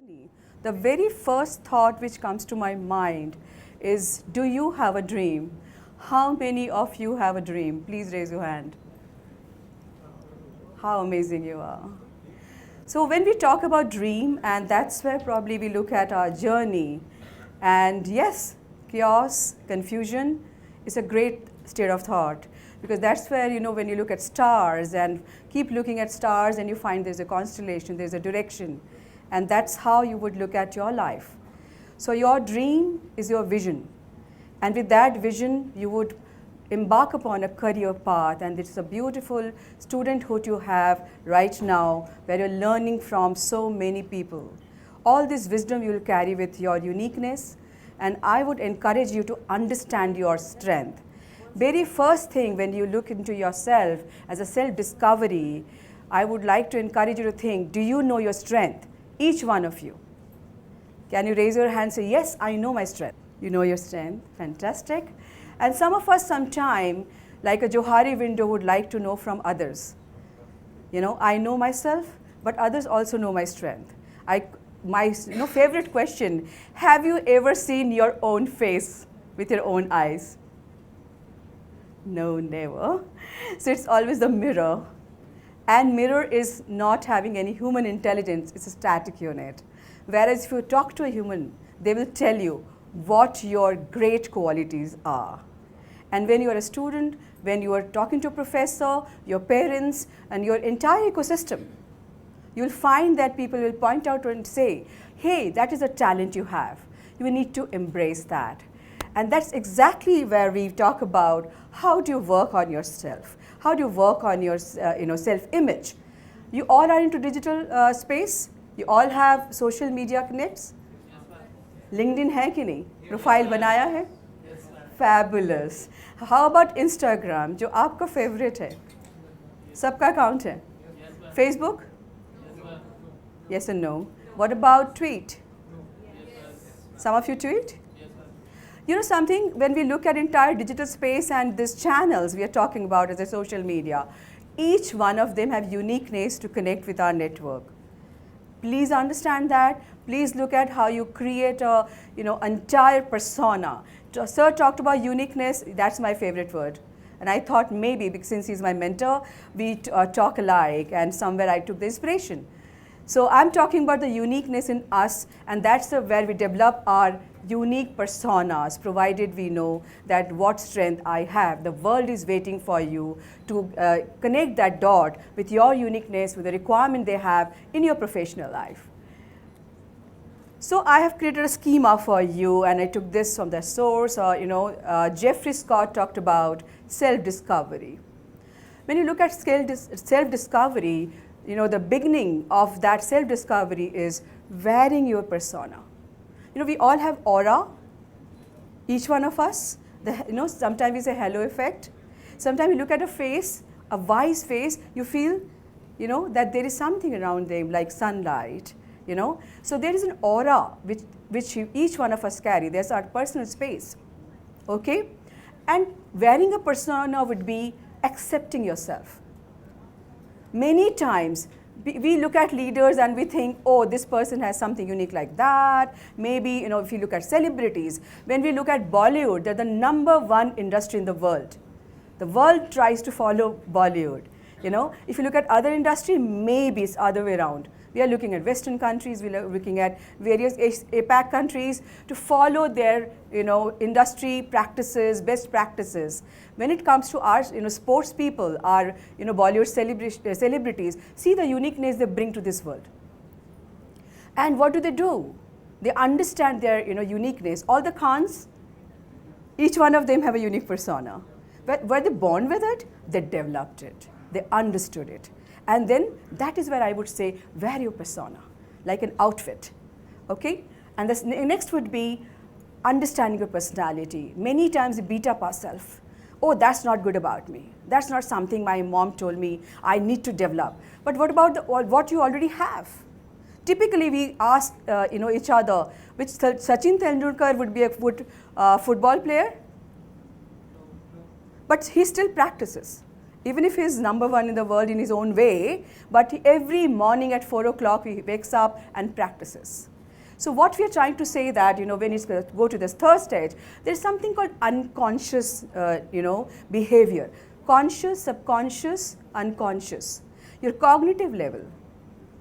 journey, the very first thought which comes to my mind is, do you have a dream? How many of you have a dream? Please raise your hand. How amazing you are. So when we talk about dream, and that's where probably we look at our journey, and yes, chaos, confusion is a great state of thought, because that's where, when you look at stars and keep looking at stars and you find there's a constellation, there's a direction, and that's how you would look at your life. So your dream is your vision, and with that vision you would embark upon a career path, and it's a beautiful studenthood you have right now where you're learning from so many people. All this wisdom you will carry with your uniqueness, and I would encourage you to understand your strength. Very first thing when you look into yourself as a self-discovery, I would like to encourage you to think, do you know your strength? Each one of you. Can you raise your hand and say, yes, I know my strength. You know your strength, fantastic. And some of us sometime, like a Johari window, would like to know from others. I know myself, but others also know my strength. My favorite question, have you ever seen your own face with your own eyes? No, never. So it's always the mirror. And mirror is not having any human intelligence, it's a static unit. Whereas if you talk to a human, they will tell you what your great qualities are. And when you are a student, when you are talking to a professor, your parents, and your entire ecosystem, you'll find that people will point out and say, hey, that is a talent you have. You need to embrace that. And that's exactly where we talk about how do you work on yourself? How do you work on your self-image? You all are into digital space. You all have social media connects. LinkedIn hai ki nahi? Profile banaya hai? Fabulous. How about Instagram, जो आपका favorite है? सबका account है? Facebook? Yes and no. What about tweet? Some of you tweet? You know something, when we look at entire digital space and these channels we are talking about as a social media, each one of them have uniqueness to connect with our network. Please understand that. Please look at how you create a entire persona. Sir talked about uniqueness. That's my favorite word. And I thought maybe, because since he's my mentor, we talk alike, and somewhere I took the inspiration. So I'm talking about the uniqueness in us, and that's where we develop our unique personas, provided we know that what strength I have. The world is waiting for you to connect that dot with your uniqueness, with the requirement they have in your professional life. So I have created a schema for you, and I took this from the source. Jeffrey Scott talked about self-discovery. When you look at self-discovery, the beginning of that self-discovery is wearing your persona. We all have aura, each one of us. Sometimes we say hello effect. Sometimes you look at a face, a wise face, you feel, that there is something around them, like sunlight, So there is an aura which each one of us carry. There's our personal space, okay? And wearing a persona would be accepting yourself. Many times, we look at leaders and we think, oh, this person has something unique like that. Maybe, if you look at celebrities, when we look at Bollywood, they're the #1 industry in the world. The world tries to follow Bollywood. If you look at other industry, maybe it's other way around. We are looking at Western countries, we are looking at various APAC countries to follow their, industry practices, best practices. When it comes to our, sports people, our, Bollywood celebrities, see the uniqueness they bring to this world. And what do? They understand their, uniqueness. All the Khans, each one of them have a unique persona. But were they born with it? They developed it. They understood it. And then that is where I would say, wear your persona, like an outfit, okay? And the next would be understanding your personality. Many times we beat up ourselves. Oh, that's not good about me. That's not something my mom told me I need to develop. But what about what you already have? Typically, we ask each other, which Sachin Tendulkar would be a good football player? But he still practices. Even if he's #1 in the world in his own way, but every morning at 4 o'clock he wakes up and practices. So what we are trying to say that, when you go to this third stage, there is something called unconscious, behavior. Conscious, subconscious, unconscious. Your cognitive level,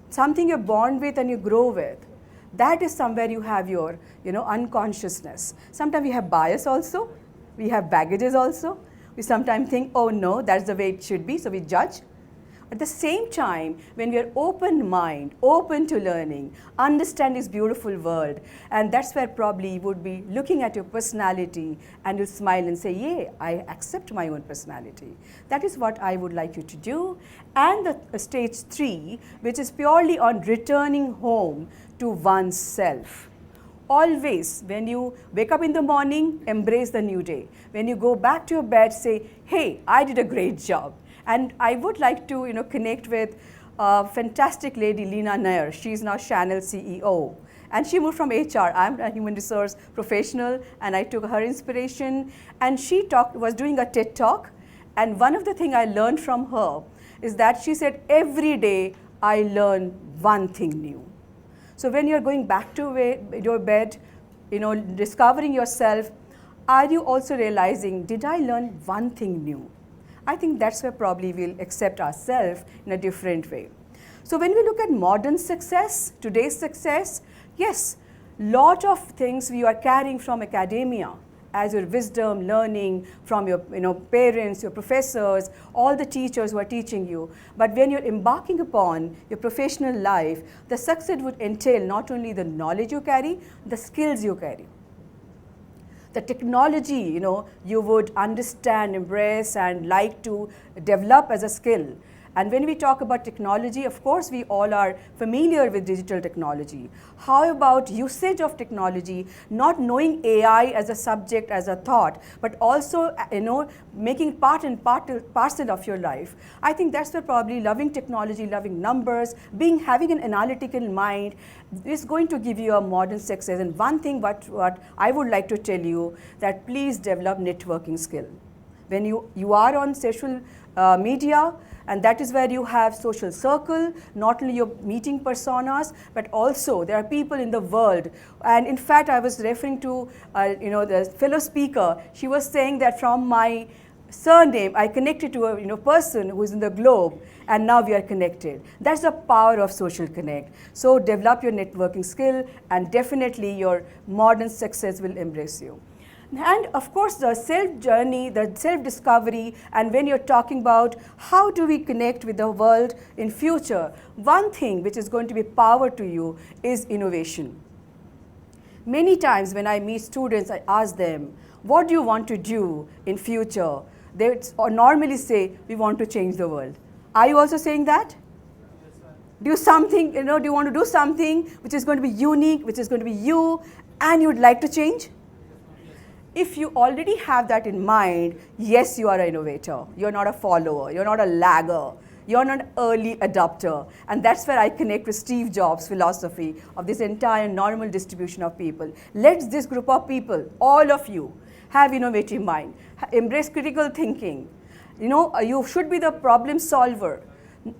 something you're born with and you grow with. That is somewhere you have your, unconsciousness. Sometimes we have bias also. We have baggages also. We sometimes think, oh no, that's the way it should be, so we judge. At the same time, when we are open mind, open to learning, understand this beautiful world, and that's where probably you would be looking at your personality and you'll smile and say, yeah, I accept my own personality. That is what I would like you to do. And the stage 3, which is purely on returning home to oneself. Always, when you wake up in the morning, embrace the new day. When you go back to your bed, say, hey, I did a great job. And I would like to, connect with a fantastic lady, Leena Nair. She's now Channel CEO. And she moved from HR. I'm a human resource professional, and I took her inspiration. And she was doing a TED talk. And one of the things I learned from her is that she said, every day I learn one thing new. So when you're going back to your bed, discovering yourself, are you also realizing, did I learn one thing new? I think that's where probably we'll accept ourselves in a different way. So when we look at modern success, today's success, yes, lot of things we are carrying from academia as your wisdom, learning from your parents, your professors, all the teachers who are teaching you. But when you're embarking upon your professional life, the success would entail not only the knowledge you carry, the skills you carry. The technology, you would understand, embrace, and like to develop as a skill. And when we talk about technology, of course, we all are familiar with digital technology. How about usage of technology, not knowing AI as a subject, as a thought, but also, making part and parcel of your life? I think that's where probably loving technology, loving numbers, having an analytical mind is going to give you a modern success. And one thing what I would like to tell you, that please develop networking skill. When you are on social media, and that is where you have social circle, not only your meeting personas, but also there are people in the world. And in fact, I was referring to, the fellow speaker. She was saying that from my surname, I connected to a person who is in the globe, and now we are connected. That's the power of social connect. So develop your networking skill, and definitely your modern success will embrace you. And of course, the self-journey, the self-discovery, and when you're talking about how do we connect with the world in future, one thing which is going to be power to you is innovation. Many times when I meet students, I ask them, what do you want to do in future? They normally say, we want to change the world. Are you also saying that? Do something, do you want to do something which is going to be unique, which is going to be you, and you would like to change? If you already have that in mind, yes, you are an innovator. You're not a follower. You're not a lagger. You're not an early adopter. And that's where I connect with Steve Jobs' philosophy of this entire normal distribution of people. Let this group of people, all of you, have innovative mind. Embrace critical thinking. You should be the problem solver.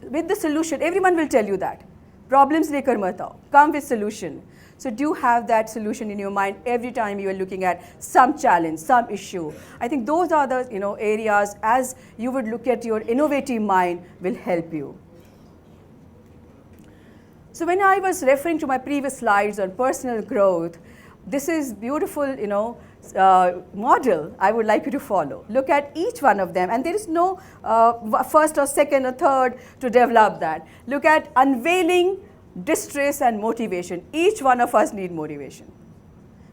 With the solution, everyone will tell you that. Problems lekar mat aao. Come with solution. So do have that solution in your mind every time you are looking at some challenge, some issue. I think those are the areas as you would look at your innovative mind will help you. So when I was referring to my previous slides on personal growth, this is beautiful model I would like you to follow. Look at each one of them, and there is no first or second or third to develop that. Look at unveiling, distress, and motivation. Each one of us need motivation.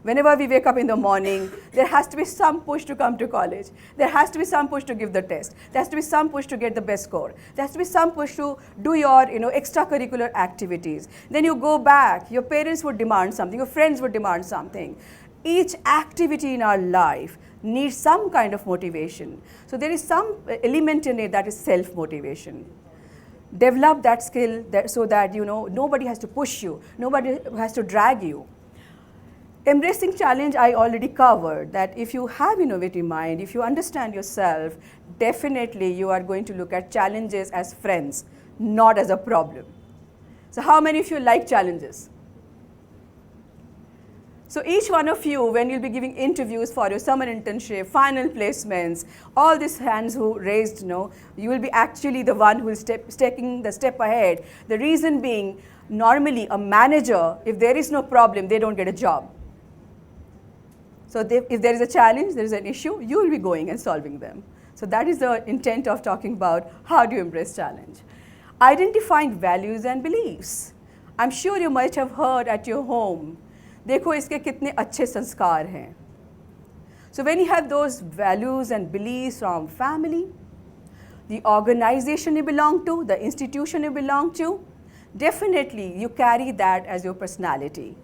Whenever we wake up in the morning, there has to be some push to come to college. There has to be some push to give the test. There has to be some push to get the best score. There has to be some push to do your extracurricular activities. Then you go back, your parents would demand something, your friends would demand something. Each activity in our life needs some kind of motivation. So there is some element in it that is self-motivation. Develop that skill so that nobody has to push you, nobody has to drag you. Embracing challenge, I already covered that if you have innovative mind, if you understand yourself, definitely you are going to look at challenges as friends, not as a problem. So how many of you like challenges? So each one of you, when you'll be giving interviews for your summer internship, final placements, all these hands who raised, you will be actually the one who is taking the step ahead. The reason being, normally a manager, if there is no problem, they don't get a job. So if there is a challenge, there is an issue, you will be going and solving them. So that is the intent of talking about how do you embrace challenge. Identifying values and beliefs. I'm sure you might have heard at your home, देखो इसके कितने अच्छे संस्कार हैं. So when you have those values and beliefs from family, the organization you belong to, the institution you belong to, definitely you carry that as your personality.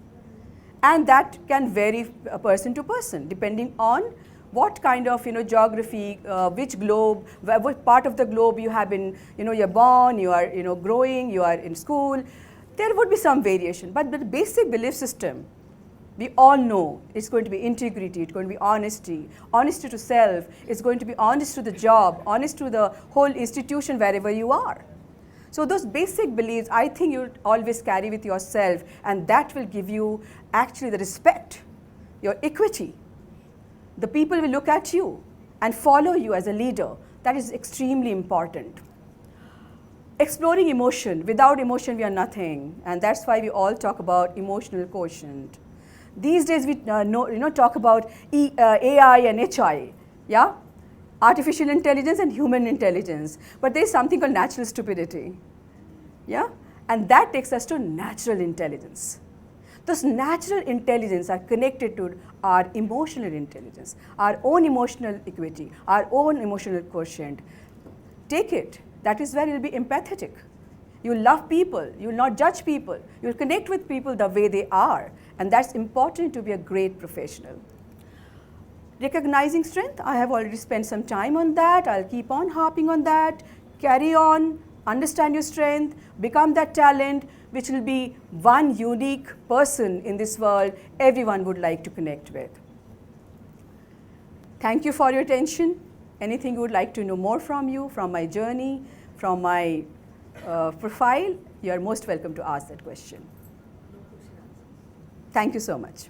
And that can vary person to person depending on what kind of geography, which globe, what part of the globe you have been, you're born, you are growing, you are in school. There would be some variation, but the basic belief system, we all know it's going to be integrity, it's going to be honesty, honesty to self, it's going to be honest to the job, honest to the whole institution wherever you are. So those basic beliefs, I think you always carry with yourself, and that will give you actually the respect, your equity. The people will look at you and follow you as a leader. That is extremely important. Exploring emotion. Without emotion, we are nothing, and that's why we all talk about emotional quotient. These days, we talk about AI and HI, yeah? Artificial intelligence and human intelligence. But there is something called natural stupidity, yeah? And that takes us to natural intelligence. Those natural intelligence are connected to our emotional intelligence, our own emotional equity, our own emotional quotient. Take it. That is where you'll be empathetic. You love people. You will not judge people. You will connect with people the way they are. And that's important to be a great professional. Recognizing strength, I have already spent some time on that. I'll keep on harping on that. Carry on, understand your strength, become that talent, which will be one unique person in this world everyone would like to connect with. Thank you for your attention. Anything you would like to know more from you, from my journey, from my profile, you are most welcome to ask that question. Thank you so much.